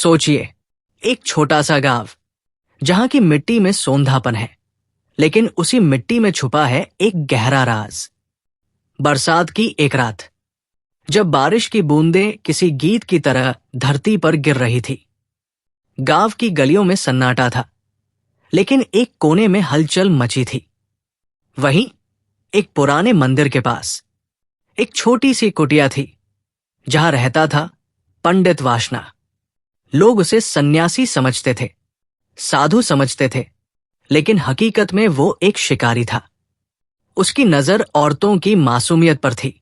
सोचिए, एक छोटा सा गांव जहां की मिट्टी में सोंधापन है, लेकिन उसी मिट्टी में छुपा है एक गहरा राज। बरसात की एक रात, जब बारिश की बूंदें किसी गीत की तरह धरती पर गिर रही थी। गांव की गलियों में सन्नाटा था, लेकिन एक कोने में हलचल मची थी। वहीं एक पुराने मंदिर के पास एक छोटी सी कुटिया थी, जहां रहता था पंडित वासना। लोग उसे सन्यासी समझते थे, साधु समझते थे, लेकिन हकीकत में वो एक शिकारी था। उसकी नजर औरतों की मासूमियत पर थी।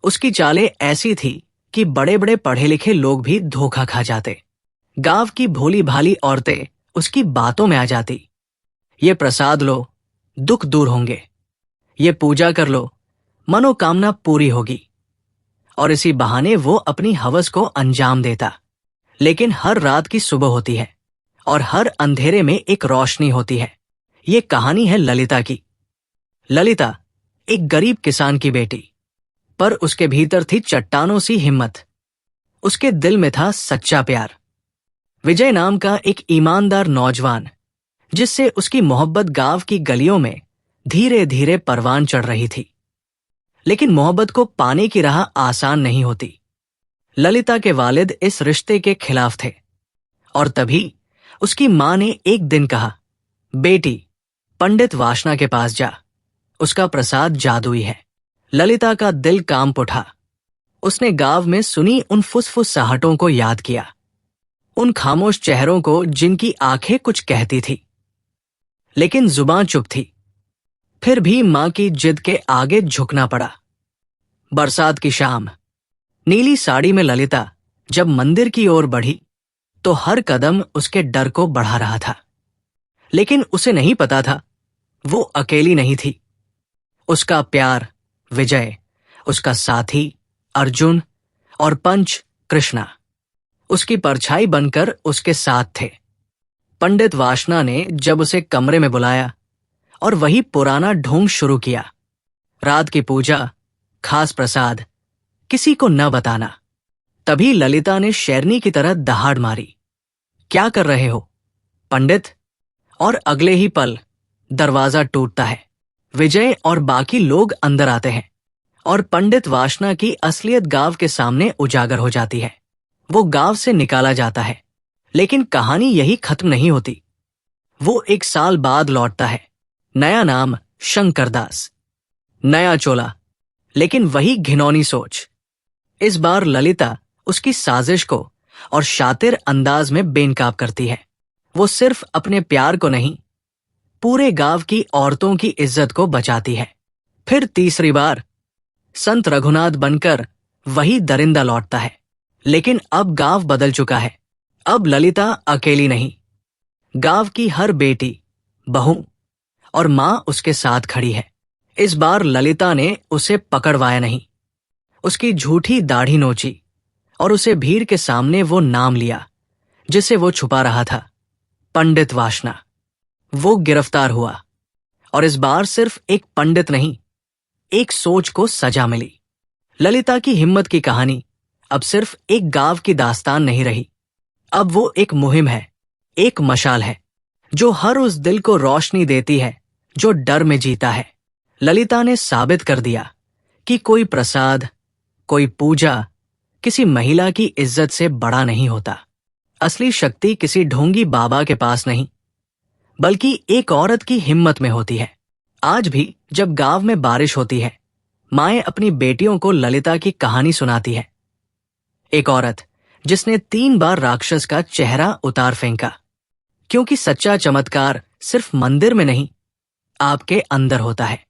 उसकी चालें ऐसी थी कि बड़े बड़े पढ़े लिखे लोग भी धोखा खा जाते। गांव की भोली भाली औरतें उसकी बातों में आ जाती। ये प्रसाद लो, दुख दूर होंगे। ये पूजा कर लो, मनोकामना पूरी होगी। और इसी बहाने वो अपनी हवस को अंजाम देता। लेकिन हर रात की सुबह होती है और हर अंधेरे में एक रोशनी होती है। ये कहानी है ललिता की। ललिता एक गरीब किसान की बेटी, पर उसके भीतर थी चट्टानों सी हिम्मत। उसके दिल में था सच्चा प्यार। विजय नाम का एक ईमानदार नौजवान, जिससे उसकी मोहब्बत गांव की गलियों में धीरे धीरे परवान चढ़ रही थी। लेकिन मोहब्बत को पाने की राह आसान नहीं होती। ललिता के वालिद इस रिश्ते के खिलाफ थे, और तभी उसकी मां ने एक दिन कहा, बेटी, पंडित वासना के पास जा, उसका प्रसाद जादुई है। ललिता का दिल कांप उठा। उसने गांव में सुनी उन फुसफुसाहटों को याद किया, उन खामोश चेहरों को जिनकी आंखें कुछ कहती थी, लेकिन जुबान चुप थी। फिर भी मां की जिद के आगे झुकना पड़ा। बरसात की शाम, नीली साड़ी में ललिता जब मंदिर की ओर बढ़ी, तो हर कदम उसके डर को बढ़ा रहा था। लेकिन उसे नहीं पता था, वो अकेली नहीं थी। उसका प्यार विजय, उसका साथी अर्जुन और पंच कृष्णा उसकी परछाई बनकर उसके साथ थे। पंडित वासना ने जब उसे कमरे में बुलाया और वही पुराना ढोंग शुरू किया, रात की पूजा, खास प्रसाद, किसी को न बताना, तभी ललिता ने शेरनी की तरह दहाड़ मारी, क्या कर रहे हो पंडित? और अगले ही पल दरवाजा टूटता है। विजय और बाकी लोग अंदर आते हैं और पंडित वासना की असलियत गांव के सामने उजागर हो जाती है। वो गांव से निकाला जाता है, लेकिन कहानी यही खत्म नहीं होती। वो 1 साल बाद लौटता है। नया नाम शंकरदास, नया चोला, लेकिन वही घिनौनी सोच। इस बार ललिता उसकी साजिश को और शातिर अंदाज में बेनकाब करती है। वो सिर्फ अपने प्यार को नहीं, पूरे गांव की औरतों की इज्जत को बचाती है। फिर तीसरी बार संत रघुनाथ बनकर वही दरिंदा लौटता है, लेकिन अब गांव बदल चुका है। अब ललिता अकेली नहीं, गांव की हर बेटी, बहू और मां उसके साथ खड़ी है। इस बार ललिता ने उसे पकड़वाया नहीं, उसकी झूठी दाढ़ी नोची और उसे भीड़ के सामने वो नाम लिया जिसे वो छुपा रहा था, पंडित वासना। वो गिरफ्तार हुआ, और इस बार सिर्फ एक पंडित नहीं, एक सोच को सजा मिली। ललिता की हिम्मत की कहानी अब सिर्फ एक गांव की दास्तान नहीं रही। अब वो एक मुहिम है, एक मशाल है, जो हर उस दिल को रोशनी देती है जो डर में जीता है। ललिता ने साबित कर दिया कि कोई प्रसाद, कोई पूजा किसी महिला की इज्जत से बड़ा नहीं होता। असली शक्ति किसी ढोंगी बाबा के पास नहीं, बल्कि एक औरत की हिम्मत में होती है। आज भी जब गांव में बारिश होती है, माएं अपनी बेटियों को ललिता की कहानी सुनाती है। एक औरत जिसने 3 बार राक्षस का चेहरा उतार फेंका, क्योंकि सच्चा चमत्कार सिर्फ मंदिर में नहीं, आपके अंदर होता है।